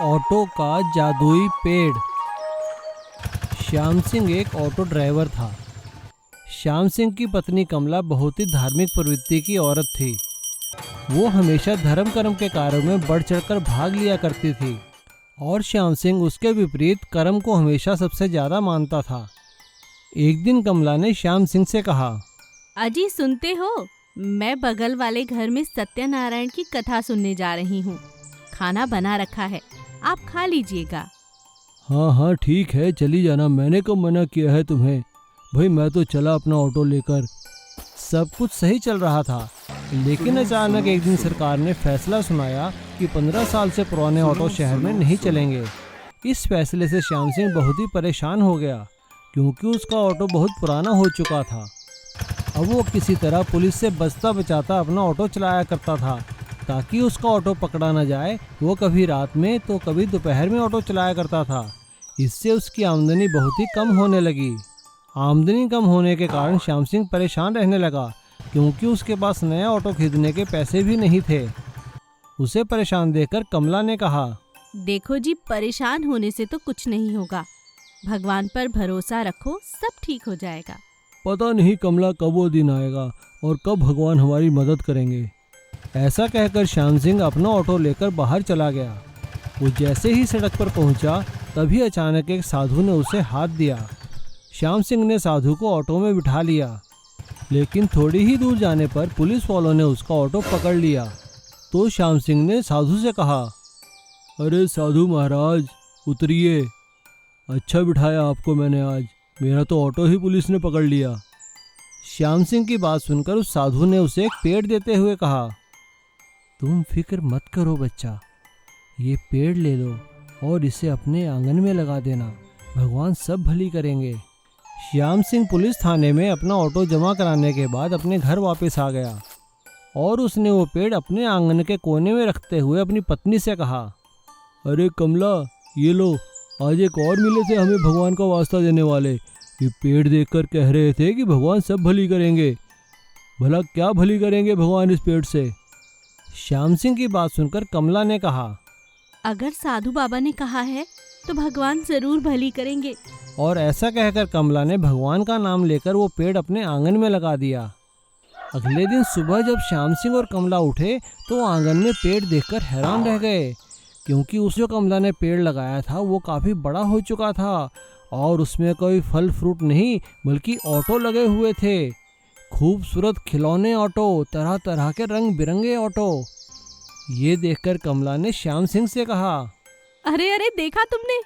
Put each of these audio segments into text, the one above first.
Auto का जादुई पेड़। श्याम सिंह एक ऑटो ड्राइवर था। श्याम सिंह की पत्नी कमला बहुत ही धार्मिक प्रवृत्ति की औरत थी। वो हमेशा धर्म कर्म के कार्यों में बढ़ चढ़कर भाग लिया करती थी और श्याम सिंह उसके विपरीत कर्म को हमेशा सबसे ज़्यादा मानता था। एक दिन कमला ने श्याम सिंह से कहा, अजी सुनते हो, मैं बगल वाले घर में सत्यनारायण की कथा सुनने जा रही हूँ। खाना बना रखा है, आप खा लीजिएगा। हाँ हाँ ठीक है, चली जाना, मैंने कब मना किया है तुम्हें। भाई मैं तो चला अपना ऑटो लेकर। सब कुछ सही चल रहा था, लेकिन अचानक एक दिन सरकार ने फैसला सुनाया कि 15 साल से पुराने ऑटो शहर में नहीं चलेंगे। इस फैसले से श्याम सिंह बहुत ही परेशान हो गया, क्योंकि उसका ऑटो बहुत पुराना हो चुका था। अब वो किसी तरह पुलिस से बचता बचाता अपना ऑटो चलाया करता था, ताकि उसका ऑटो पकड़ा न जाए। वो कभी रात में तो कभी दोपहर में ऑटो चलाया करता था। इससे उसकी आमदनी बहुत ही कम होने लगी। आमदनी कम होने के कारण श्याम सिंह परेशान रहने लगा, क्योंकि उसके पास नया ऑटो खरीदने के पैसे भी नहीं थे। उसे परेशान देखकर कमला ने कहा, देखो जी, परेशान होने से तो कुछ नहीं होगा। भगवान पर भरोसा रखो, सब ठीक हो जाएगा। पता नहीं कमला कब वो दिन आएगा और कब भगवान हमारी मदद करेंगे। ऐसा कहकर श्याम सिंह अपना ऑटो लेकर बाहर चला गया। वो जैसे ही सड़क पर पहुंचा, तभी अचानक एक साधु ने उसे हाथ दिया। श्याम सिंह ने साधु को ऑटो में बिठा लिया, लेकिन थोड़ी ही दूर जाने पर पुलिस वालों ने उसका ऑटो पकड़ लिया। तो श्याम सिंह ने साधु से कहा, अरे साधु महाराज उतरिए, अच्छा बिठाया आपको मैंने आज, मेरा तो ऑटो ही पुलिस ने पकड़ लिया। श्याम सिंह की बात सुनकर उस साधु ने उसे एक पेड़ देते हुए कहा, तुम फिक्र मत करो बच्चा, ये पेड़ ले लो और इसे अपने आंगन में लगा देना, भगवान सब भली करेंगे। श्याम सिंह पुलिस थाने में अपना ऑटो जमा कराने के बाद अपने घर वापस आ गया और उसने वो पेड़ अपने आंगन के कोने में रखते हुए अपनी पत्नी से कहा, अरे कमला ये लो, आज एक और मिले थे हमें भगवान का वास्ता देने वाले। ये पेड़ देखकर कह रहे थे कि भगवान सब भली करेंगे। भला क्या भली करेंगे भगवान इस पेड़ से। श्याम सिंह की बात सुनकर कमला ने कहा, अगर साधु बाबा ने कहा है तो भगवान जरूर भली करेंगे। और ऐसा कहकर कमला ने भगवान का नाम लेकर वो पेड़ अपने आंगन में लगा दिया। अगले दिन सुबह जब श्याम सिंह और कमला उठे तो आंगन में पेड़ देखकर हैरान रह गए, क्योंकि उस जो कमला ने पेड़ लगाया था वो काफ़ी बड़ा हो चुका था और उसमें कोई फल फ्रूट नहीं बल्कि ऑटो लगे हुए थे। खूबसूरत खिलौने ऑटो, तरह तरह के रंग बिरंगे ऑटो। ये देखकर कमला ने श्याम सिंह से कहा, अरे अरे देखा तुमने,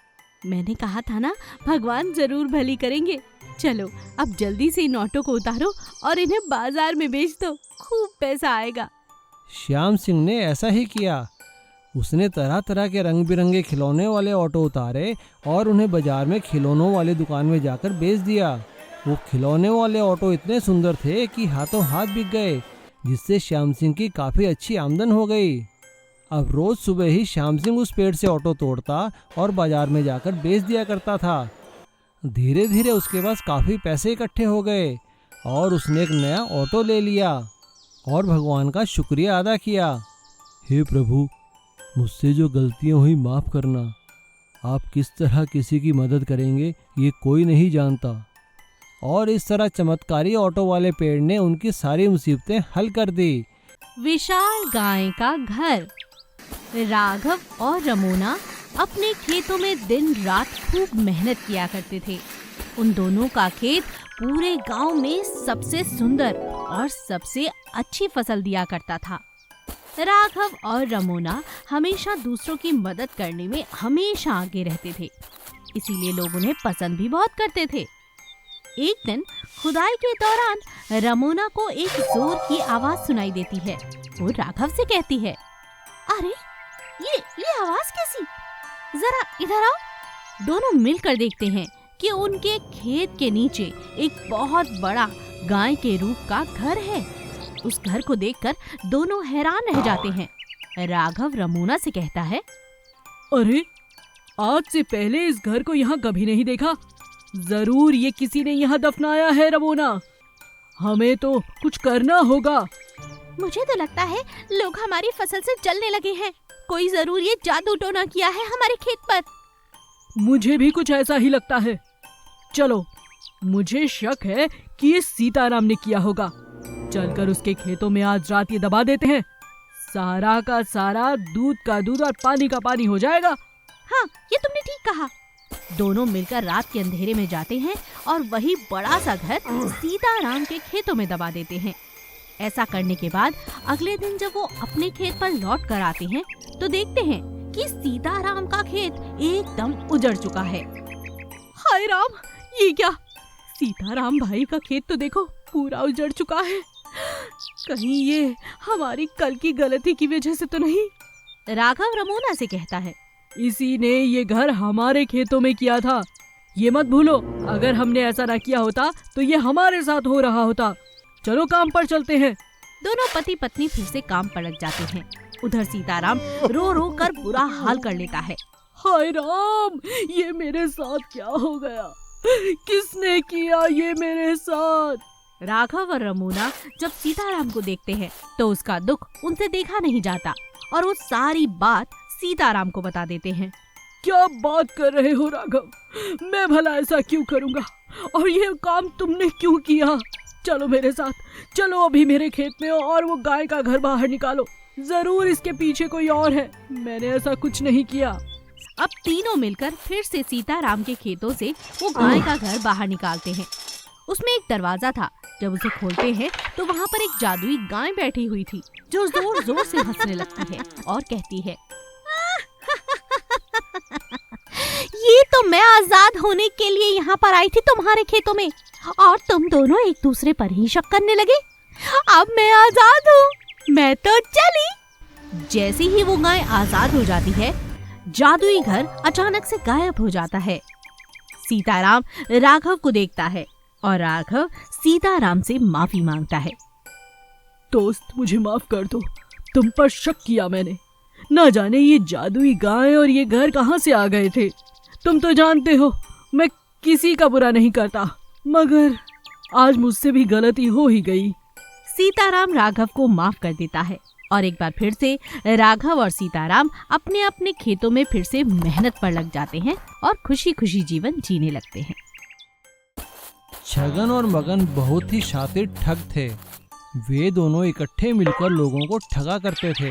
मैंने कहा था ना भगवान जरूर भली करेंगे। चलो अब जल्दी से इन ऑटो को उतारो और इन्हें बाजार में बेच दो, खूब पैसा आएगा। श्याम सिंह ने ऐसा ही किया। उसने तरह तरह के रंग बिरंगे खिलौने वाले ऑटो उतारे और उन्हें बाजार में खिलौनों वाली दुकान में जाकर बेच दिया। वो खिलौने वाले ऑटो इतने सुंदर थे कि हाथों हाथ बिक गए, जिससे श्याम सिंह की काफ़ी अच्छी आमदन हो गई। अब रोज़ सुबह ही श्याम सिंह उस पेड़ से ऑटो तोड़ता और बाजार में जाकर बेच दिया करता था। धीरे धीरे उसके पास काफ़ी पैसे इकट्ठे हो गए और उसने एक नया ऑटो ले लिया और भगवान का शुक्रिया अदा किया। हे प्रभु, मुझसे जो गलतियाँ हुई माफ़ करना। आप किस तरह किसी की मदद करेंगे ये कोई नहीं जानता। और इस तरह चमत्कारी ऑटो वाले पेड़ ने उनकी सारी मुसीबतें हल कर दी। विशाल गाय का घर। राघव और रमोना अपने खेतों में दिन रात खूब मेहनत किया करते थे। उन दोनों का खेत पूरे गांव में सबसे सुंदर और सबसे अच्छी फसल दिया करता था। राघव और रमोना हमेशा दूसरों की मदद करने में हमेशा आगे रहते थे, इसीलिए लोग उन्हें पसंद भी बहुत करते थे। एक दिन खुदाई के दौरान रमोना को एक जोर की आवाज सुनाई देती है। वो राघव से कहती है, अरे ये आवाज कैसी, जरा इधर आओ। दोनों मिलकर देखते हैं कि उनके खेत के नीचे एक बहुत बड़ा गाय के रूप का घर है। उस घर को देखकर दोनों हैरान रह जाते हैं। राघव रमोना से कहता है, अरे आज से पहले इस घर को यहाँ कभी नहीं देखा, जरूर ये किसी ने यहाँ दफनाया है रमोना, हमें तो कुछ करना होगा। मुझे तो लगता है लोग हमारी फसल से जलने लगे हैं। कोई जरूर ये जादू टोना किया है हमारे खेत पर। मुझे भी कुछ ऐसा ही लगता है। चलो, मुझे शक है कि ये सीताराम ने किया होगा। चलकर उसके खेतों में आज रात ये दबा देते हैं। सारा का सारा दूध का दूध और पानी का पानी हो जाएगा। हाँ, ये तुमने ठीक कहा। दोनों मिलकर रात के अंधेरे में जाते हैं और वही बड़ा सा घर सीताराम के खेतों में दबा देते हैं। ऐसा करने के बाद अगले दिन जब वो अपने खेत पर लौट कर आते हैं तो देखते हैं कि सीताराम का खेत एकदम उजड़ चुका है। हाय राम, ये क्या? सीताराम भाई का खेत तो देखो पूरा उजड़ चुका है। कहीं ये हमारी कल की गलती की वजह से तो नहीं? राघव रमोना से कहता है, इसी ने ये घर हमारे खेतों में किया था। ये मत भूलो, अगर हमने ऐसा ना किया होता तो ये हमारे साथ हो रहा होता। चलो काम पर चलते हैं। दोनों पति पत्नी फिर से काम पर लग जाते हैं। उधर सीताराम रो रो कर बुरा हाल कर लेता है। हाय राम, ये मेरे साथ क्या हो गया? किसने किया ये मेरे साथ? राघव और रमोना जब सीताराम को देखते हैं तो उसका दुख उनसे देखा नहीं जाता और वो सारी बात सीताराम को बता देते हैं। क्या बात कर रहे हो राघव? मैं भला ऐसा क्यों करूँगा? और ये काम तुमने क्यों किया? चलो मेरे साथ, चलो अभी मेरे खेत में और वो गाय का घर बाहर निकालो। जरूर इसके पीछे कोई और है, मैंने ऐसा कुछ नहीं किया। अब तीनों मिलकर फिर से सीताराम के खेतों से वो गाय का घर बाहर निकालते हैं। उसमें एक दरवाजा था। जब उसे खोलते हैं तो वहाँ पर एक जादुई गाय बैठी हुई थी जो जोर जोर से हंसने लगती है और कहती है, ये तो मैं आजाद होने के लिए यहाँ पर आई थी तुम्हारे खेतों में और तुम दोनों एक दूसरे पर ही शक करने लगे। अब मैं आजाद हूँ, मैं तो चली। जैसे ही वो गाय आजाद हो जाती है, जादुई घर अचानक से गायब हो जाता है। सीताराम राघव को देखता है और राघव सीताराम से माफी मांगता है। दोस्त, मुझे माफ कर दो, तुम पर शक किया मैंने। ना जाने ये जादुई गाय और ये घर कहाँ से आ गए थे। तुम तो जानते हो मैं किसी का बुरा नहीं करता, मगर आज मुझसे भी गलती हो ही गई। सीताराम राघव को माफ कर देता है और एक बार फिर से राघव और सीताराम अपने अपने खेतों में फिर से मेहनत पर लग जाते हैं और खुशी खुशी जीवन जीने लगते हैं। छगन और मगन बहुत ही शातिर ठग थे। वे दोनों इकट्ठे मिलकर लोगों को ठगा करते थे।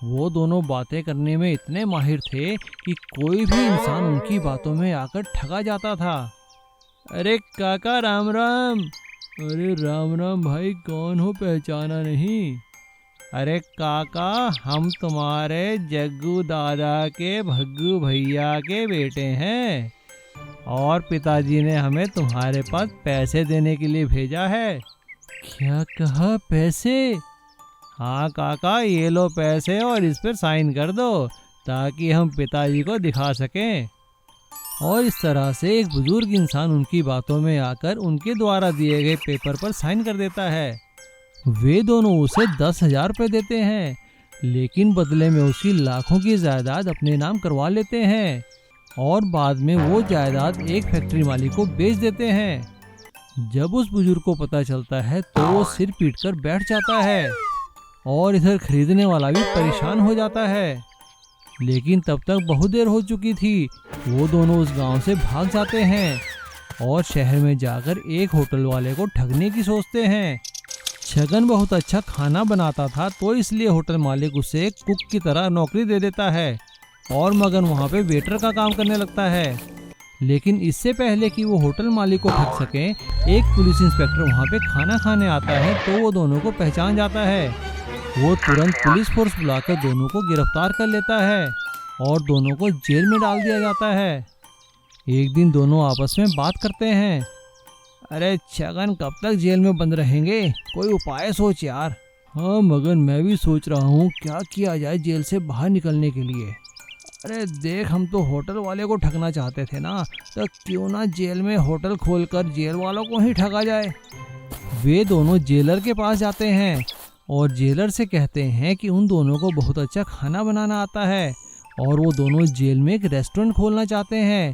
वो दोनों बातें करने में इतने माहिर थे कि कोई भी इंसान उनकी बातों में आकर ठगा जाता था। अरे काका राम राम। अरे राम राम भाई, कौन हो, पहचाना नहीं? अरे काका, हम तुम्हारे जग्गू दादा के भग्गू भैया के बेटे हैं और पिताजी ने हमें तुम्हारे पास पैसे देने के लिए भेजा है। क्या कहा, पैसे? हाँ काका, ये लो पैसे और इस पर साइन कर दो ताकि हम पिताजी को दिखा सकें। और इस तरह से एक बुजुर्ग इंसान उनकी बातों में आकर उनके द्वारा दिए गए पेपर पर साइन कर देता है। वे दोनों उसे 10,000 रुपये देते हैं, लेकिन बदले में उसकी लाखों की जायदाद अपने नाम करवा लेते हैं और बाद में वो जायदाद एक फैक्ट्री मालिक को बेच देते हैं। जब उस बुजुर्ग को पता चलता है तो वो सिर पीटकर बैठ जाता है और इधर खरीदने वाला भी परेशान हो जाता है। लेकिन तब तक बहुत देर हो चुकी थी। वो दोनों उस गांव से भाग जाते हैं और शहर में जाकर एक होटल वाले को ठगने की सोचते हैं। छगन बहुत अच्छा खाना बनाता था तो इसलिए होटल मालिक उसे एक कुक की तरह नौकरी दे देता है और मगन वहाँ पे वेटर का काम करने लगता है। लेकिन इससे पहले कि वो होटल मालिक को ठग सके, एक पुलिस इंस्पेक्टर वहाँ पे खाना खाने आता है तो वो दोनों को पहचान जाता है। वो तुरंत पुलिस फोर्स बुलाकर दोनों को गिरफ्तार कर लेता है और दोनों को जेल में डाल दिया जाता है। एक दिन दोनों आपस में बात करते हैं। अरे छगन, कब तक जेल में बंद रहेंगे? कोई उपाय सोच यार। हाँ मगन, मैं भी सोच रहा हूँ क्या किया जाए जेल से बाहर निकलने के लिए। अरे देख, हम तो होटल वाले को ठगना चाहते थे ना, तो क्यों ना जेल में होटल खोलकर जेल वालों को ही ठगा जाए। वे दोनों जेलर के पास जाते हैं और जेलर से कहते हैं कि उन दोनों को बहुत अच्छा खाना बनाना आता है और वो दोनों जेल में एक रेस्टोरेंट खोलना चाहते हैं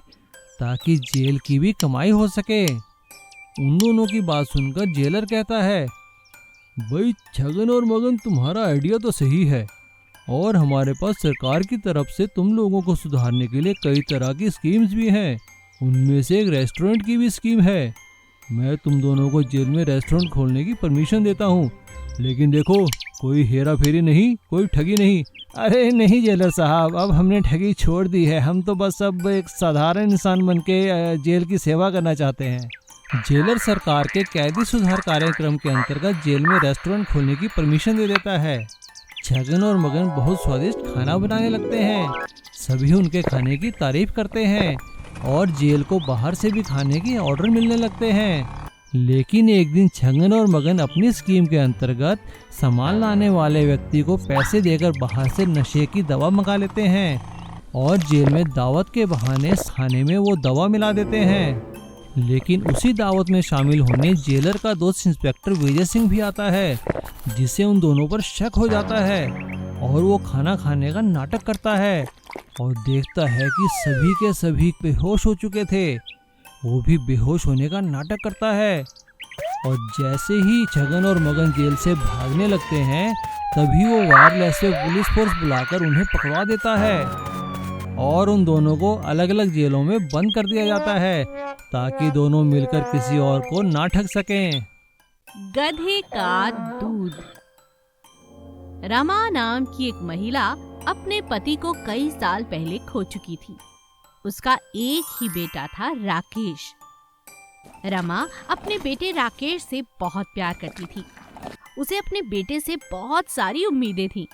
ताकि जेल की भी कमाई हो सके। उन दोनों की बात सुनकर जेलर कहता है, भाई छगन और मगन, तुम्हारा आइडिया तो सही है, और हमारे पास सरकार की तरफ से तुम लोगों को सुधारने के लिए कई तरह की स्कीम्स भी हैं। उनमें से एक रेस्टोरेंट की भी स्कीम है। मैं तुम दोनों को जेल में रेस्टोरेंट खोलने की परमिशन देता हूँ, लेकिन देखो कोई हेरा फेरी नहीं, कोई ठगी नहीं। अरे नहीं जेलर साहब, अब हमने ठगी छोड़ दी है। हम तो बस अब एक साधारण इंसान बन के जेल की सेवा करना चाहते हैं। जेलर सरकार के कैदी सुधार कार्यक्रम के अंतर्गत जेल में रेस्टोरेंट खोलने की परमिशन दे देता है। छगन और मगन बहुत स्वादिष्ट खाना बनाने लगते हैं। सभी उनके खाने की तारीफ करते हैं और जेल को बाहर से भी खाने की ऑर्डर मिलने लगते हैं। लेकिन एक दिन छगन और मगन अपनी स्कीम के अंतर्गत सामान लाने वाले व्यक्ति को पैसे देकर बाहर से नशे की दवा मंगा लेते हैं और जेल में दावत के बहाने खाने में वो दवा मिला देते हैं। लेकिन उसी दावत में शामिल होने जेलर का दोस्त इंस्पेक्टर विजय सिंह भी आता है, जिसे उन दोनों पर शक हो जाता है और वो खाना खाने का नाटक करता है और देखता है कि सभी के सभी बेहोश हो चुके थे। वो भी बेहोश होने का नाटक करता है और जैसे ही छगन और मगन जेल से भागने लगते हैं तभी वो वायरलेस से पुलिस फोर्स बुलाकर उन्हें पकड़वा देता है और उन दोनों को अलग अलग जेलों में बंद कर दिया जाता है ताकि दोनों मिलकर किसी और को ना ठग सकें। गधे का दूध। रमा नाम की एक महिला अपने पति को कई साल पहले खो चुकी थी। उसका एक ही बेटा था राकेश। रमा अपने बेटे राकेश से बहुत प्यार करती थी। उसे अपने बेटे से बहुत सारी उम्मीदें थीं।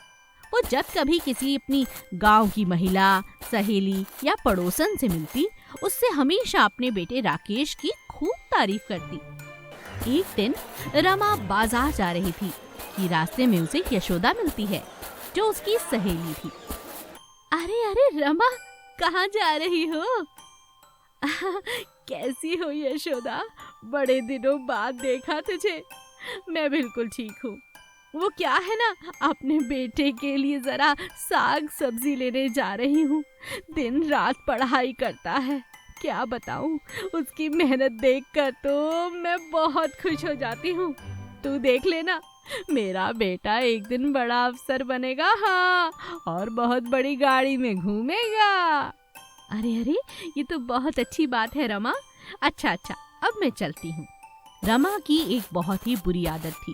वो जब कभी किसी अपनी गांव की महिला, सहेली या पड़ोसन से मिलती, उससे हमेशा अपने बेटे राकेश की खूब तारीफ करती। एक दिन रमा बाजार जा रही थी कि रास्ते में उसे यशोदा मिलती है, जो उसकी सहेली थी। अरे अरे रमा, कहाँ जा रही हो? कैसी हो यशोदा? बड़े दिनों बाद देखा तुझे। मैं बिल्कुल ठीक हूँ। वो क्या है ना, अपने बेटे के लिए जरा साग सब्जी लेने जा रही हूँ। दिन रात पढ़ाई करता है। क्या बताऊँ, उसकी मेहनत देखकर तो मैं बहुत खुश हो जाती हूँ। तू देख लेना, मेरा बेटा एक दिन बड़ा अफसर बनेगा। हाँ, और बहुत बड़ी गाड़ी में घूमेगा। अरे अरे, ये तो बहुत अच्छी बात है रमा। अच्छा, अब मैं चलती हूँ। रमा की एक बहुत ही बुरी आदत थी।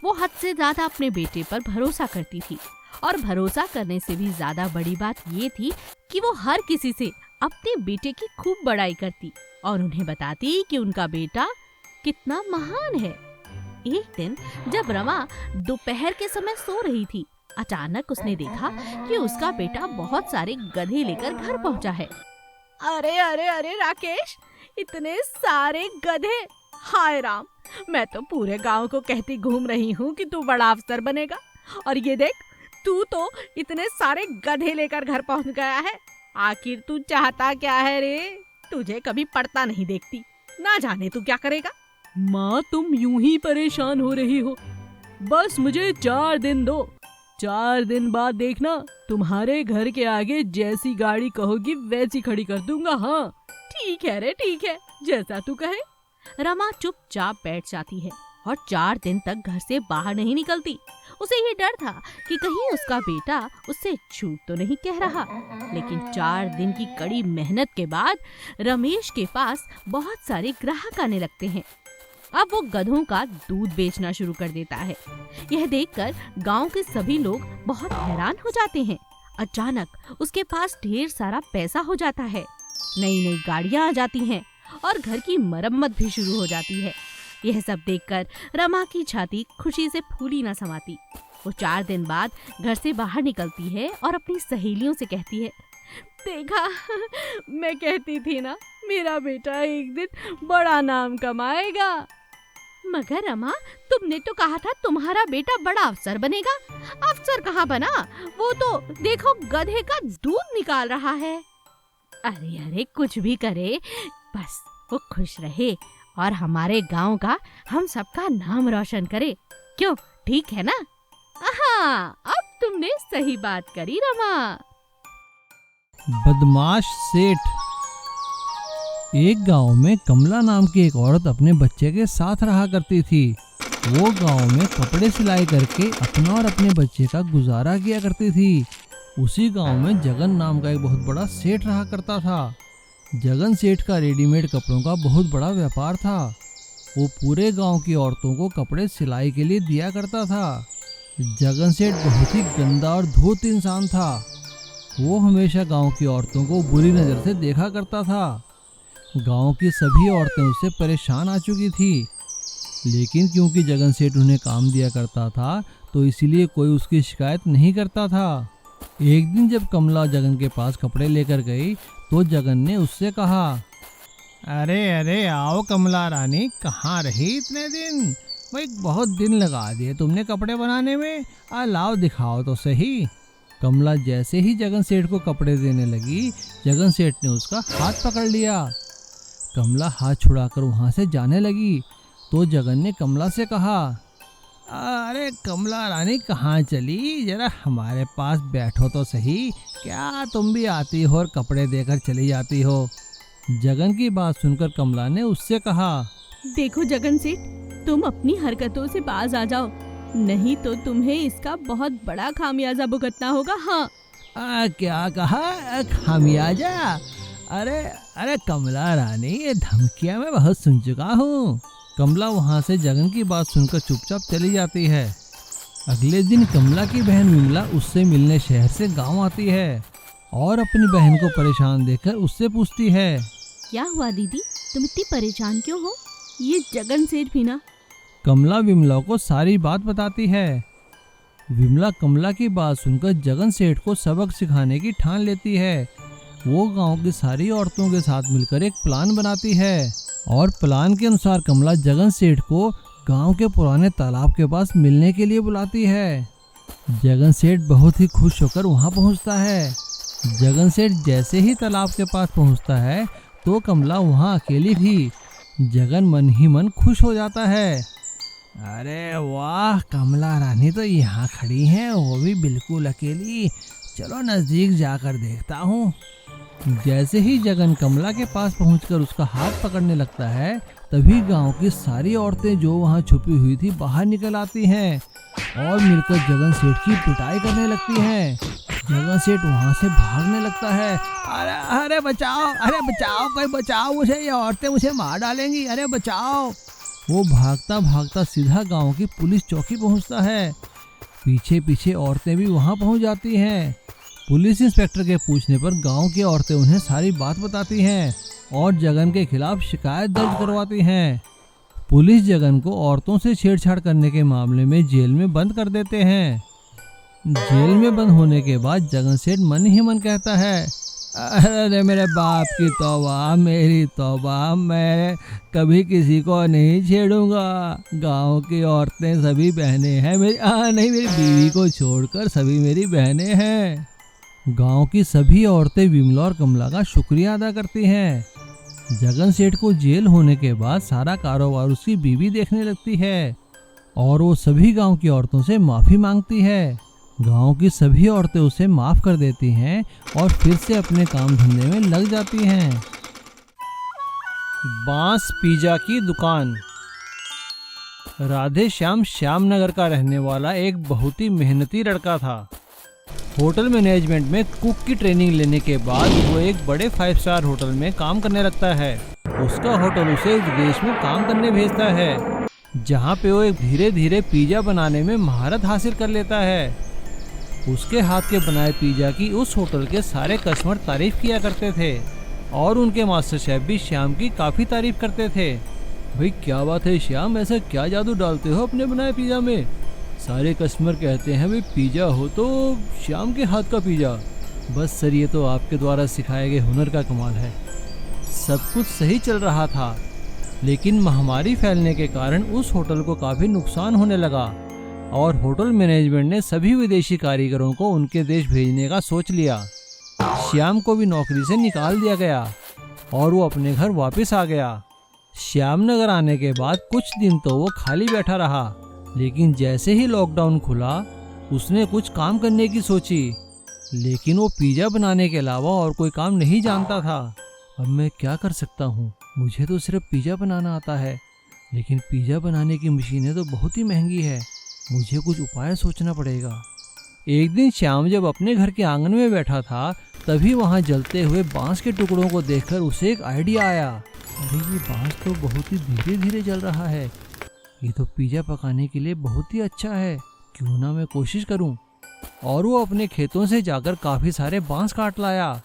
वो हद से ज्यादा अपने बेटे पर भरोसा करती थी और भरोसा करने से भी ज्यादा बड़ी बात ये थी कि वो हर किसी से अपने बेटे की खूब बड़ाई करती और उन्हें बताती कि उनका बेटा कितना महान है। एक दिन जब रमा दोपहर के समय सो रही थी, अचानक उसने देखा कि उसका बेटा बहुत सारे गधे लेकर घर पहुंचा है। अरे अरे अरे राकेश, इतने सारे गधे! हाय राम, मैं तो पूरे गांव को कहती घूम रही हूँ कि तू बड़ा अफसर बनेगा, और ये देख, तू तो इतने सारे गधे लेकर घर पहुंच गया है। आखिर तू चाहता क्या है रे? तुझे कभी पढ़ता नहीं देखती, ना जाने तू क्या करेगा। माँ, तुम यूं ही परेशान हो रही हो। बस मुझे 4 दिन दो। 4 दिन बाद देखना, तुम्हारे घर के आगे जैसी गाड़ी कहोगी वैसी खड़ी कर दूंगा। हाँ, ठीक है रे, ठीक है, जैसा तू कहे। रमा चुपचाप बैठ जाती है और 4 दिन तक घर से बाहर नहीं निकलती। उसे ये डर था कि कहीं उसका बेटा उससे झूठ तो नहीं कह रहा। लेकिन 4 दिन की कड़ी मेहनत के बाद रमेश के पास बहुत सारे ग्राहक आने लगते हैं। अब वो गधों का दूध बेचना शुरू कर देता है। यह देखकर गांव के सभी लोग बहुत हैरान हो जाते हैं। अचानक उसके पास ढेर सारा पैसा हो जाता है, नई नई गाड़ियां आ जाती हैं और घर की मरम्मत भी शुरू हो जाती है। यह सब देखकर रमा की छाती खुशी से फूली न समाती। वो 4 दिन बाद घर से बाहर निकलती है और अपनी सहेलियों से कहती है, देखा, मैं कहती थी ना, मेरा बेटा एक दिन बड़ा नाम कमाएगा। मगर रमा, तुमने तो कहा था तुम्हारा बेटा बड़ा अफसर बनेगा। अफसर कहाँ बना? वो तो देखो गधे का दूध निकाल रहा है। अरे अरे, कुछ भी करे, बस वो खुश रहे और हमारे गांव का, हम सबका नाम रोशन करे। क्यों, ठीक है ना? हाँ, अब तुमने सही बात करी रमा। बदमाश सेठ। एक गांव में कमला नाम की एक औरत अपने बच्चे के साथ रहा करती थी। वो गांव में कपड़े सिलाई करके अपना और अपने बच्चे का गुजारा किया करती थी। उसी गांव में जगन नाम का एक बहुत बड़ा सेठ रहा करता था। जगन सेठ का रेडीमेड कपड़ों का बहुत बड़ा व्यापार था। वो पूरे गांव की औरतों को कपड़े सिलाई के लिए दिया करता था। जगन सेठ बहुत ही गंदा और धूर्त इंसान था। वो हमेशा गांव की औरतों को बुरी नज़र से देखा करता था। गांव की सभी औरतें उससे परेशान आ चुकी थी, लेकिन क्योंकि जगन सेठ उन्हें काम दिया करता था तो इसीलिए कोई उसकी शिकायत नहीं करता था। एक दिन जब कमला जगन के पास कपड़े लेकर गई तो जगन ने उससे कहा, अरे अरे आओ कमला रानी, कहाँ रही इतने दिन? भाई बहुत दिन लगा दिए तुमने कपड़े बनाने में, लाओ दिखाओ तो सही। कमला जैसे ही जगन सेठ को कपड़े देने लगी, जगन सेठ ने उसका हाथ पकड़ लिया। कमला हाथ छुड़ाकर वहाँ से जाने लगी तो जगन ने कमला से कहा, अरे कमला रानी कहाँ चली, जरा हमारे पास बैठो तो सही। क्या तुम भी आती हो और कपड़े देकर चली जाती हो? जगन की बात सुनकर कमला ने उससे कहा, देखो जगन सेठ, तुम अपनी हरकतों से बाज आ जाओ, नहीं तो तुम्हें इसका बहुत बड़ा खामियाजा भुगतना होगा। हाँ। क्या कहा? खामियाजा? अरे अरे कमला रानी, ये धमकियां मैं बहुत सुन चुका हूँ। कमला वहाँ से जगन की बात सुनकर चुपचाप चली जाती है। अगले दिन कमला की बहन विमला उससे मिलने शहर से गांव आती है और अपनी बहन को परेशान देखकर उससे पूछती है, क्या हुआ दीदी, तुम इतनी परेशान क्यों हो? ये जगन सेठ भी ना। कमला विमला को सारी बात बताती है। विमला कमला की बात सुनकर जगन सेठ को सबक सिखाने की ठान लेती है। वो गांव की सारी औरतों के साथ मिलकर एक प्लान बनाती है और प्लान के अनुसार कमला जगन सेठ को गांव के पुराने तालाब के पास मिलने के लिए बुलाती है। जगन सेठ बहुत ही खुश होकर वहां पहुंचता है। जगन सेठ जैसे ही तालाब के पास पहुंचता है तो कमला वहां अकेली थी। जगन मन ही मन खुश हो जाता है। अरे वाह, कमला रानी तो यहाँ खड़ी हैं, वो भी बिल्कुल अकेली। चलो नजदीक जाकर देखता हूँ। जैसे ही जगन कमला के पास पहुंचकर उसका हाथ पकड़ने लगता है, तभी गांव की सारी औरतें जो वहां छुपी हुई थी बाहर निकल आती हैं और मिलकर जगन सेठ की पिटाई करने लगती हैं। जगन सेठ वहां से भागने लगता है। अरे अरे बचाओ, कोई बचाओ मुझे, ये औरतें मुझे मार डालेंगी, अरे बचाओ। वो भागता भागता सीधा गांव की पुलिस चौकी पहुंचता है। पीछे पीछे औरतें भी वहां पहुंच जाती हैं। पुलिस इंस्पेक्टर के पूछने पर गांव की औरतें उन्हें सारी बात बताती हैं और जगन के खिलाफ शिकायत दर्ज करवाती हैं। पुलिस जगन को औरतों से छेड़छाड़ करने के मामले में जेल में बंद कर देते हैं। जेल में बंद होने के बाद जगन सेठ मन ही मन कहता है, अरे मेरे बाप की तौबा, मेरी तौबा, मैं कभी किसी को नहीं छेड़ूंगा। गांव की औरतें सभी बहनें हैं मेरी, नहीं, मेरी बीवी को छोड़कर सभी मेरी बहनें हैं। गांव की सभी औरतें विमला और कमला का शुक्रिया अदा करती हैं। जगन सेठ को जेल होने के बाद सारा कारोबार उसकी बीवी देखने लगती है और वो सभी गांव की औरतों से माफ़ी मांगती है। गांव की सभी औरतें उसे माफ़ कर देती हैं और फिर से अपने काम धंधे में लग जाती हैं। बांस पिज़्ज़ा की दुकान। राधे श्याम श्यामनगर का रहने वाला एक बहुत ही मेहनती लड़का था। होटल मैनेजमेंट में कुक की ट्रेनिंग लेने के बाद वो एक बड़े 5 स्टार होटल में काम करने लगता है। उसका होटल उसे विदेश में काम करने भेजता है, जहाँ पे वो धीरे धीरे पिज़्ज़ा बनाने में महारत हासिल कर लेता है। उसके हाथ के बनाए पिज़्ज़ा की उस होटल के सारे कस्टमर तारीफ किया करते थे और उनके मास्टर शेफ भी श्याम की काफ़ी तारीफ करते थे। भाई क्या बात है श्याम, ऐसा क्या जादू डालते हो अपने बनाए पिज़्ज़ा में? सारे कस्टमर कहते हैं भाई पिज़्ज़ा हो तो श्याम के हाथ का पिज़्ज़ा। बस सर, ये तो आपके द्वारा सिखाए गए हुनर का कमाल है। सब कुछ सही चल रहा था, लेकिन महामारी फैलने के कारण उस होटल को काफ़ी नुकसान होने लगा और होटल मैनेजमेंट ने सभी विदेशी कारीगरों को उनके देश भेजने का सोच लिया। श्याम को भी नौकरी से निकाल दिया गया और वो अपने घर वापस आ गया। श्यामनगर आने के बाद कुछ दिन तो वो खाली बैठा रहा, लेकिन जैसे ही लॉकडाउन खुला उसने कुछ काम करने की सोची, लेकिन वो पिज़्ज़ा बनाने के अलावा और कोई काम नहीं जानता था। अब मैं क्या कर सकता हूँ? मुझे तो सिर्फ पिज़्ज़ा बनाना आता है। लेकिन पिज़्ज़ा बनाने की मशीनें तो बहुत ही महंगी है, मुझे कुछ उपाय सोचना पड़ेगा। एक दिन श्याम जब अपने घर के आंगन में बैठा था, तभी वहाँ जलते हुए बांस के टुकड़ों को देखकर उसे एक आइडिया आया। अरे ये बांस तो बहुत ही धीरे धीरे जल रहा है, ये तो पिज़्ज़ा पकाने के लिए बहुत ही अच्छा है, क्यों ना मैं कोशिश करूं। और वो अपने खेतों से जाकर काफ़ी सारे बांस काट लाया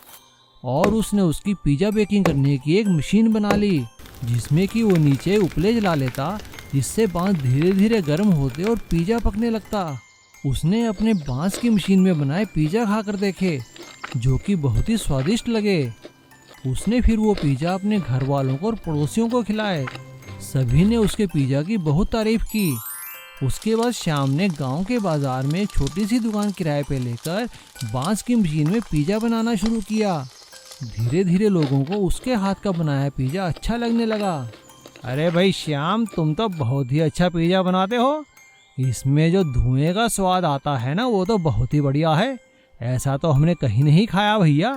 और उसने उसकी पिज़्ज़ा बेकिंग करने की एक मशीन बना ली, जिसमें कि वो नीचे उपले जला लेता, जिससे बांस धीरे धीरे गर्म होते और पिज़्ज़ा पकने लगता। उसने अपने बांस की मशीन में बनाए पिज़्ज़ा खाकर देखे, जो कि बहुत ही स्वादिष्ट लगे। उसने फिर वो पिज़्ज़ा अपने घर वालों को और पड़ोसियों को खिलाए। सभी ने उसके पिज़्ज़ा की बहुत तारीफ की। उसके बाद श्याम ने गांव के बाजार में एक छोटी सी दुकान किराए पे लेकर बांस की मशीन में पिज़्ज़ा बनाना शुरू किया। धीरे धीरे लोगों को उसके हाथ का बनाया पिज़्ज़ा अच्छा लगने लगा। अरे भाई श्याम, तुम तो बहुत ही अच्छा पिज़्ज़ा बनाते हो, इसमें जो धुएं का स्वाद आता है ना, वो तो बहुत ही बढ़िया है, ऐसा तो हमने कहीं नहीं खाया भैया।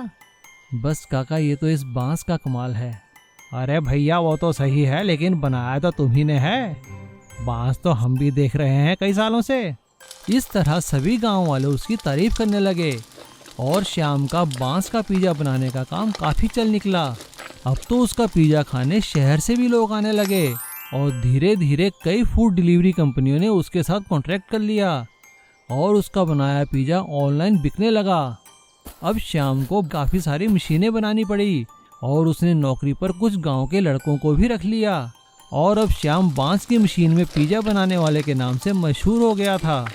बस काका, ये तो इस बांस का कमाल है। अरे भैया वो तो सही है, लेकिन बनाया तो तुम्ही ने है, बांस तो हम भी देख रहे हैं कई सालों से। इस तरह सभी गांव वाले उसकी तारीफ करने लगे और श्याम का बांस का पिज़्ज़ा बनाने का काम काफ़ी चल निकला। अब तो उसका पिज़्ज़ा खाने शहर से भी लोग आने लगे और धीरे धीरे कई फूड डिलीवरी कंपनियों ने उसके साथ कॉन्ट्रैक्ट कर लिया और उसका बनाया पिज़्ज़ा ऑनलाइन बिकने लगा। अब श्याम को काफ़ी सारी मशीनें बनानी पड़ी और उसने नौकरी पर कुछ गांव के लड़कों को भी रख लिया और अब श्याम बांस की मशीन में पिज़्ज़ा बनाने वाले के नाम से मशहूर हो गया था।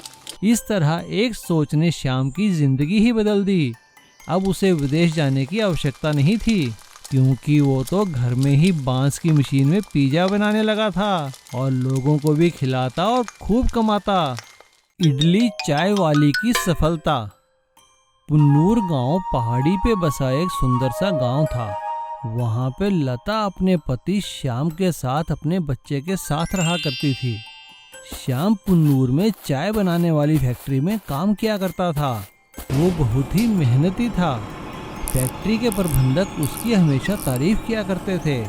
इस तरह एक सोच ने श्याम की जिंदगी ही बदल दी। अब उसे विदेश जाने की आवश्यकता नहीं थी, क्योंकि वो तो घर में ही बांस की मशीन में पिज़्ज़ा बनाने लगा था और लोगों को भी खिलाता और खूब कमाता। इडली चाय वाली की सफलता। पुन्नूर गांव पहाड़ी पे बसा एक सुंदर सा गांव था। वहां पे लता अपने पति श्याम के साथ अपने बच्चे के साथ रहा करती थी। श्याम पुन्नूर में चाय बनाने वाली फैक्ट्री में काम किया करता था। वो बहुत ही मेहनती था। फैक्ट्री के प्रबंधक उसकी हमेशा तारीफ किया करते थे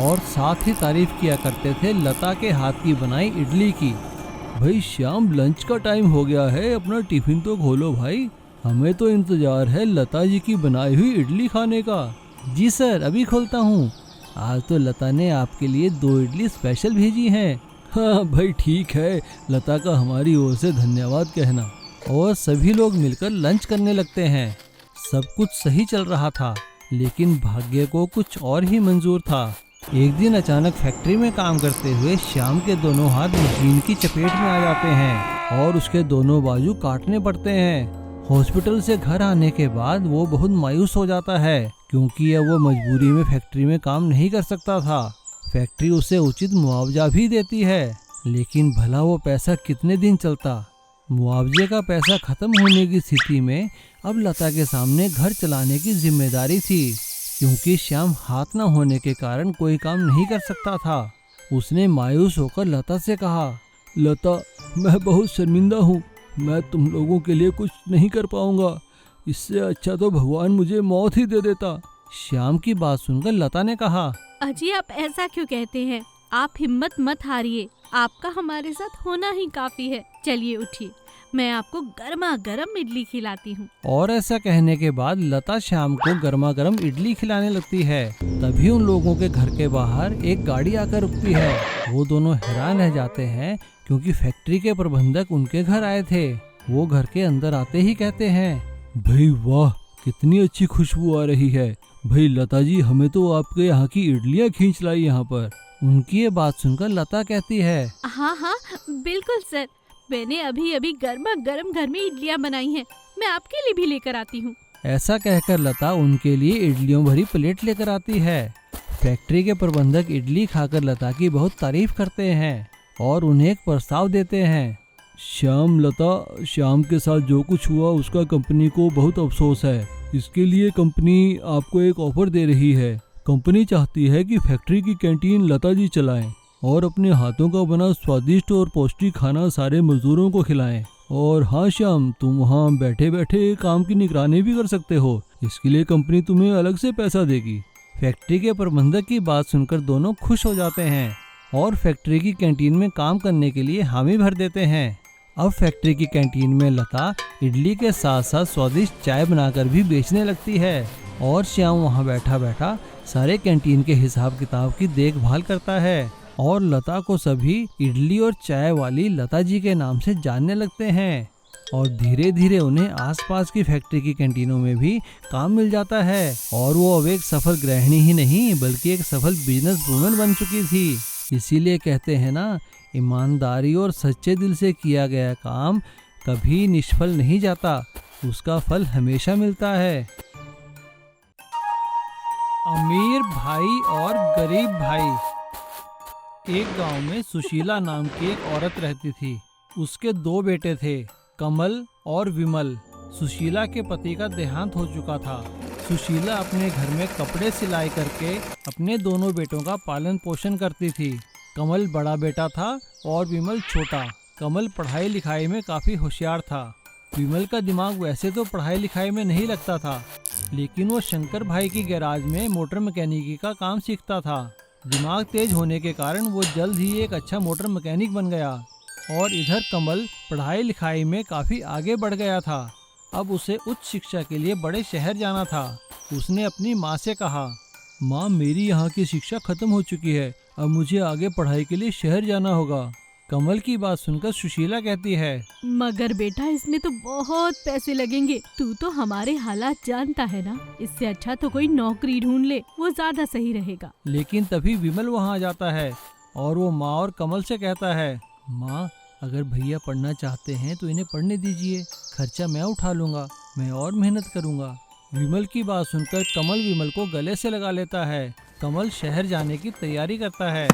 और साथ ही तारीफ किया करते थे लता के हाथ की बनाई इडली की। भाई श्याम, लंच का टाइम हो गया है, अपना टिफिन तो खोलो भाई, हमें तो इंतजार है लता जी की बनाई हुई इडली खाने का। जी सर, अभी खोलता हूँ। आज तो लता ने आपके लिए 2 इडली स्पेशल भेजी हैं। हाँ भाई ठीक है, लता का हमारी ओर से धन्यवाद कहना। और सभी लोग मिलकर लंच करने लगते हैं। सब कुछ सही चल रहा था, लेकिन भाग्य को कुछ और ही मंजूर था। एक दिन अचानक फैक्ट्री में काम करते हुए श्याम के दोनों हाथ मशीन की चपेट में आ जाते हैं और उसके दोनों बाजू काटने पड़ते हैं। हॉस्पिटल से घर आने के बाद वो बहुत मायूस हो जाता है, क्योंकि अब वो मजबूरी में फैक्ट्री में काम नहीं कर सकता था। फैक्ट्री उसे उचित मुआवजा भी देती है, लेकिन भला वो पैसा कितने दिन चलता। मुआवजे का पैसा खत्म होने की स्थिति में अब लता के सामने घर चलाने की जिम्मेदारी थी, क्योंकि श्याम हाथ न होने के कारण कोई काम नहीं कर सकता था। उसने मायूस होकर लता से कहा, लता, मैं बहुत शर्मिंदा हूँ, मैं तुम लोगों के लिए कुछ नहीं कर पाऊंगा, इससे अच्छा तो भगवान मुझे मौत ही दे देता। श्याम की बात सुनकर लता ने कहा, अजी आप ऐसा क्यों कहते हैं, आप हिम्मत मत हारिए, आपका हमारे साथ होना ही काफी है। चलिए उठिए, मैं आपको गर्मा गर्म इडली खिलाती हूँ। और ऐसा कहने के बाद लता श्याम को गर्मा गर्म इडली खिलाने लगती है। तभी उन लोगों के घर के बाहर एक गाड़ी आकर रुकती है। वो दोनों हैरान रह जाते हैं, क्योंकि फैक्ट्री के प्रबंधक उनके घर आए थे। वो घर के अंदर आते ही कहते हैं, भाई वाह, कितनी अच्छी खुशबू आ रही है। भाई लता जी, हमें तो आपके यहाँ की इडलियाँ खींच लाई यहाँ पर। उनकी ये बात सुनकर लता कहती है, हाँ हाँ बिल्कुल सर, मैंने अभी अभी गर्मा गर्म घर में इडलियाँ बनाई हैं, मैं आपके लिए भी लेकर आती हूँ। ऐसा कहकर लता उनके लिए इडलियों भरी प्लेट लेकर आती है। फैक्ट्री के प्रबंधक इडली खाकर लता की बहुत तारीफ करते हैं और उन्हें एक प्रस्ताव देते हैं। श्याम, लता, श्याम के साथ जो कुछ हुआ उसका कंपनी को बहुत अफसोस है। इसके लिए कंपनी आपको एक ऑफर दे रही है। कंपनी चाहती है कि फैक्ट्री की कैंटीन लता जी चलाएं और अपने हाथों का बना स्वादिष्ट और पौष्टिक खाना सारे मजदूरों को खिलाएं। और हाँ श्याम, तुम वहाँ बैठे बैठे काम की निगरानी भी कर सकते हो, इसके लिए कंपनी तुम्हें अलग से पैसा देगी। फैक्ट्री के प्रबंधक की बात सुनकर दोनों खुश हो जाते हैं और फैक्ट्री की कैंटीन में काम करने के लिए हामी भर देते हैं। अब फैक्ट्री की कैंटीन में लता इडली के साथ साथ स्वादिष्ट चाय बनाकर भी बेचने लगती है और श्याम वहाँ बैठा बैठा सारे कैंटीन के हिसाब किताब की देखभाल करता है और लता को सभी इडली और चाय वाली लता जी के नाम से जानने लगते हैं और धीरे धीरे उन्हें आसपास की फैक्ट्री की कैंटीनों में भी काम मिल जाता है और वो अब एक सफल गृहिणी ही नहीं बल्कि एक सफल बिजनेस वुमन बन चुकी थी। इसीलिए कहते हैं ना, ईमानदारी और सच्चे दिल से किया गया काम कभी निष्फल नहीं जाता, उसका फल हमेशा मिलता है। अमीर भाई और गरीब भाई। एक गांव में सुशीला नाम की एक औरत रहती थी। उसके 2 बेटे थे, कमल और विमल। सुशीला के पति का देहांत हो चुका था। सुशीला अपने घर में कपड़े सिलाई करके अपने दोनों बेटों का पालन पोषण करती थी। कमल बड़ा बेटा था और विमल छोटा। कमल पढ़ाई लिखाई में काफ़ी होशियार था। विमल का दिमाग वैसे तो पढ़ाई लिखाई में नहीं लगता था, लेकिन वो शंकर भाई की गैराज में मोटर मैकेनिकी का काम सीखता था। दिमाग तेज होने के कारण वो जल्द ही एक अच्छा मोटर मैकेनिक बन गया। और इधर कमल पढ़ाई लिखाई में काफ़ी आगे बढ़ गया था। अब उसे उच्च शिक्षा के लिए बड़े शहर जाना था। उसने अपनी माँ से कहा, माँ मेरी यहाँ की शिक्षा खत्म हो चुकी है, अब मुझे आगे पढ़ाई के लिए शहर जाना होगा। कमल की बात सुनकर सुशीला कहती है, मगर बेटा इसमें तो बहुत पैसे लगेंगे, तू तो हमारे हालात जानता है ना, इससे अच्छा तो कोई नौकरी ढूंढ ले, वो ज्यादा सही रहेगा। लेकिन तभी विमल वहाँ आ जाता है और वो माँ और कमल से कहता है, माँ अगर भैया पढ़ना चाहते हैं तो इन्हें पढ़ने दीजिए, खर्चा मैं उठा लूँगा, मैं और मेहनत करूँगा। विमल की बात सुनकर कमल विमल को गले से लगा लेता है। कमल शहर जाने की तैयारी करता है।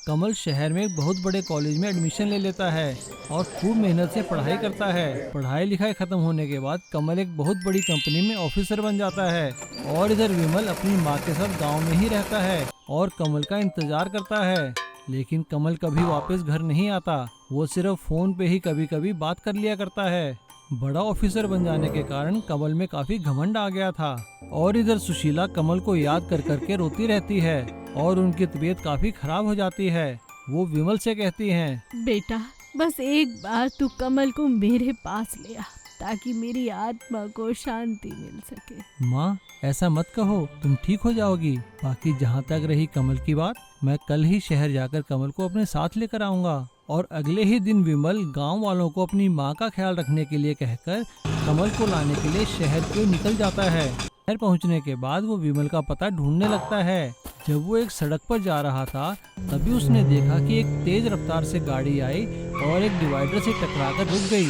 कमल शहर में एक बहुत बड़े कॉलेज में एडमिशन ले लेता है और खूब मेहनत से पढ़ाई करता है। पढ़ाई लिखाई खत्म होने के बाद कमल एक बहुत बड़ी कंपनी में ऑफिसर बन जाता है और इधर विमल अपनी माँ के साथ गांव में ही रहता है और कमल का इंतजार करता है। लेकिन कमल कभी वापस घर नहीं आता, वो सिर्फ फोन पे ही कभी कभी बात कर लिया करता है। बड़ा ऑफिसर बन जाने के कारण कमल में काफी घमंड आ गया था और इधर सुशीला कमल को याद कर करके रोती रहती है और उनकी तबीयत काफी खराब हो जाती है। वो विमल से कहती हैं, बेटा बस एक बार तू कमल को मेरे पास ले आ, ताकि मेरी आत्मा को शांति मिल सके। माँ ऐसा मत कहो, तुम ठीक हो जाओगी। बाकी जहाँ तक रही कमल की बात, मैं कल ही शहर जाकर कमल को अपने साथ लेकर आऊँगा। और अगले ही दिन विमल गांव वालों को अपनी माँ का ख्याल रखने के लिए कहकर कमल को लाने के लिए शहर को निकल जाता है। शहर पहुँचने के बाद वो विमल का पता ढूंढने लगता है। जब वो एक सड़क पर जा रहा था तभी उसने देखा कि एक तेज रफ्तार से गाड़ी आई और एक डिवाइडर से टकराकर रुक गई।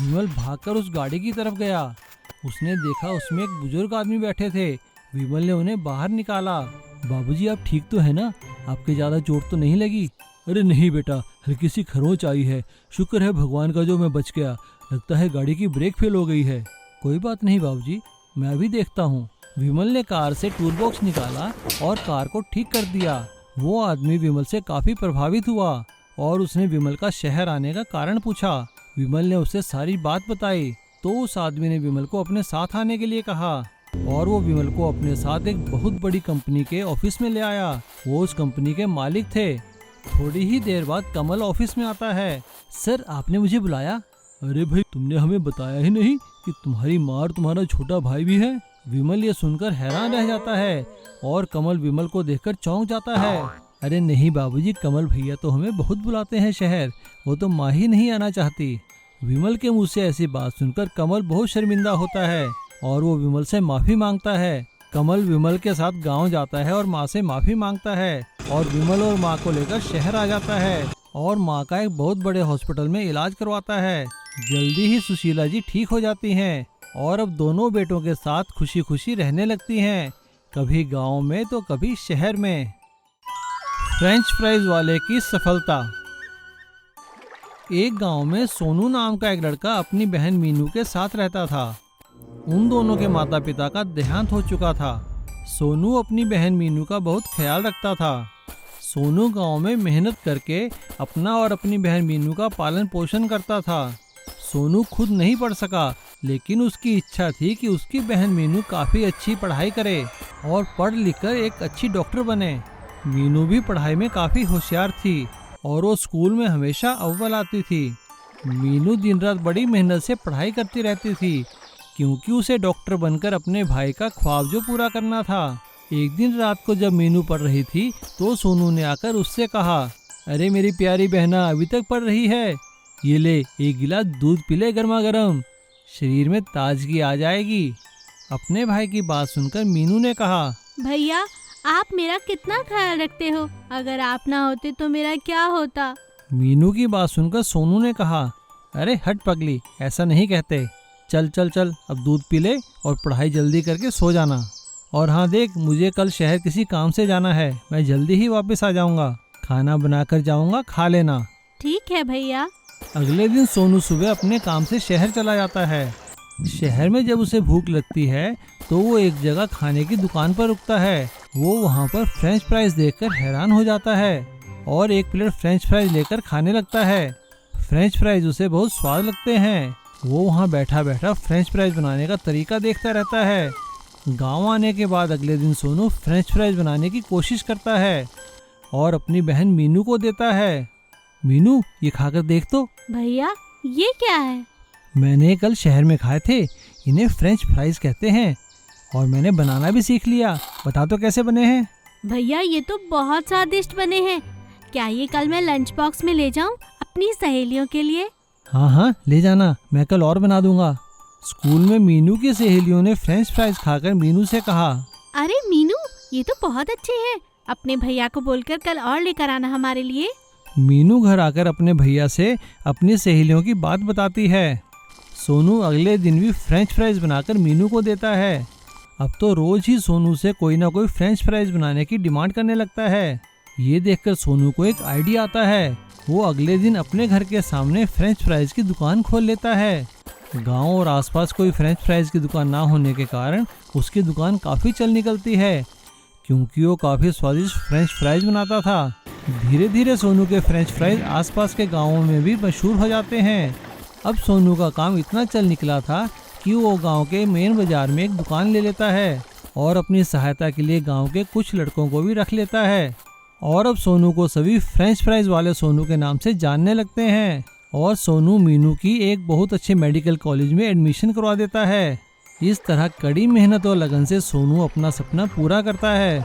विमल भागकर उस गाड़ी की तरफ गया। उसने देखा उसमें एक बुजुर्ग आदमी बैठे थे। विमल ने उन्हें बाहर निकाला। बाबूजी आप ठीक तो है ना, आपके ज्यादा चोट तो नहीं लगी? अरे नहीं बेटा, हल्की सी खरोंच आई है, शुक्र है भगवान का जो मैं बच गया, लगता है गाड़ी की ब्रेक फेल हो गई है। कोई बात नहीं बाबूजी, मैं अभी देखता हूँ। विमल ने कार से टूल बॉक्स निकाला और कार को ठीक कर दिया। वो आदमी विमल से काफी प्रभावित हुआ और उसने विमल का शहर आने का कारण पूछा। विमल ने उसे सारी बात बताई तो उस आदमी ने विमल को अपने साथ आने के लिए कहा और वो विमल को अपने साथ एक बहुत बड़ी कंपनी के ऑफिस में ले आया। वो उस कंपनी के मालिक थे। थोड़ी ही देर बाद कमल ऑफिस में आता है। सर आपने मुझे बुलाया? अरे भाई तुमने हमें बताया ही नहीं कि तुम्हारी माँ और तुम्हारा छोटा भाई भी है। विमल ये सुनकर हैरान रह जाता है और कमल विमल को देखकर चौंक जाता है। अरे नहीं बाबूजी, कमल भैया तो हमें बहुत बुलाते हैं शहर, वो तो माँ ही नहीं आना चाहती। विमल के मुंह से ऐसी बात सुनकर कमल बहुत शर्मिंदा होता है और वो विमल से माफी मांगता है। कमल विमल के साथ गांव जाता है और माँ से माफी मांगता है और विमल और माँ को लेकर शहर आ जाता है और माँ का एक बहुत बड़े हॉस्पिटल में इलाज करवाता है। जल्दी ही सुशीला जी ठीक हो जाती हैं और अब दोनों बेटों के साथ खुशी खुशी रहने लगती हैं, कभी गांव में तो कभी शहर में। फ्रेंच फ्राइज वाले की सफलता। एक गांव में सोनू नाम का एक लड़का अपनी बहन मीनू के साथ रहता था। उन दोनों के माता पिता का देहांत हो चुका था। सोनू अपनी बहन मीनू का बहुत ख्याल रखता था। सोनू गांव में मेहनत करके अपना और अपनी बहन मीनू का पालन पोषण करता था। सोनू खुद नहीं पढ़ सका, लेकिन उसकी इच्छा थी कि उसकी बहन मीनू काफ़ी अच्छी पढ़ाई करे और पढ़ लिख कर एक अच्छी डॉक्टर बने। मीनू भी पढ़ाई में काफ़ी होशियार थी और वो स्कूल में हमेशा अव्वल आती थी। मीनू दिन रात बड़ी मेहनत से पढ़ाई करती रहती थी क्योंकि उसे डॉक्टर बनकर अपने भाई का ख्वाब जो पूरा करना था। एक दिन रात को जब मीनू पढ़ रही थी तो सोनू ने आकर उससे कहा, अरे मेरी प्यारी बहना अभी तक पढ़ रही है, ये ले एक गिलास दूध पी ले गर्मा गर्म, शरीर में ताजगी आ जाएगी। अपने भाई की बात सुनकर मीनू ने कहा, भैया आप मेरा कितना ख्याल रखते हो, अगर आप ना होते तो मेरा क्या होता। मीनू की बात सुनकर सोनू ने कहा, अरे हट पगली, ऐसा नहीं कहते, चल चल चल अब दूध पी ले और पढ़ाई जल्दी करके सो जाना। और हाँ देख, मुझे कल शहर किसी काम से जाना है, मैं जल्दी ही वापस आ जाऊंगा, खाना बनाकर जाऊंगा, खा लेना। ठीक है भैया। अगले दिन सोनू सुबह अपने काम से शहर चला जाता है। शहर में जब उसे भूख लगती है तो वो एक जगह खाने की दुकान पर रुकता है। वो वहाँ पर फ्रेंच फ्राइज देखकर हैरान हो जाता है और एक प्लेट फ्रेंच फ्राइज लेकर खाने लगता है। फ्रेंच फ्राइज उसे बहुत स्वाद लगते हैं। वो वहाँ बैठा बैठा फ्रेंच फ्राइज बनाने का तरीका देखता रहता है। गांव आने के बाद अगले दिन सोनू फ्रेंच फ्राइज बनाने की कोशिश करता है और अपनी बहन मीनू को देता है। मीनू ये खाकर देख तो। भैया ये क्या है? मैंने कल शहर में खाए थे, इन्हें फ्रेंच फ्राइज कहते हैं और मैंने बनाना भी सीख लिया। बता तो कैसे बने हैं? भैया ये तो बहुत स्वादिष्ट बने हैं। क्या ये कल मैं लंच बॉक्स में ले जाऊं अपनी सहेलियों के लिए? हाँ हाँ ले जाना, मैं कल और बना दूंगा। स्कूल में मीनू की सहेलियों ने फ्रेंच फ्राइज खाकर मीनू से कहा, अरे मीनू ये तो बहुत अच्छे हैं, अपने भैया को बोलकर कल और लेकर आना हमारे लिए। मीनू घर आकर अपने भैया से अपनी सहेलियों की बात बताती है। सोनू अगले दिन भी फ्रेंच फ्राइज बनाकर मीनू को देता है। अब तो रोज ही सोनू से कोई ना कोई फ्रेंच फ्राइज बनाने की डिमांड करने लगता है। ये देखकर सोनू को एक आइडिया आता है। वो अगले दिन अपने घर के सामने फ्रेंच फ्राइज की दुकान खोल लेता है। गांव और आसपास कोई फ्रेंच फ्राइज की दुकान ना होने के कारण उसकी दुकान काफ़ी चल निकलती है क्योंकि वो काफ़ी स्वादिष्ट फ्रेंच फ्राइज बनाता था। धीरे धीरे सोनू के फ्रेंच फ्राइज आसपास के गांवों में भी मशहूर हो जाते हैं। अब सोनू का काम इतना चल निकला था कि वो गांव के मेन बाजार में एक दुकान ले लेता है और अपनी सहायता के लिए गांव के कुछ लड़कों को भी रख लेता है। और अब सोनू को सभी फ्रेंच फ्राइज वाले सोनू के नाम से जानने लगते हैं और सोनू मीनू की एक बहुत अच्छे मेडिकल कॉलेज में एडमिशन करवा देता है। इस तरह कड़ी मेहनत और लगन से सोनू अपना सपना पूरा करता है।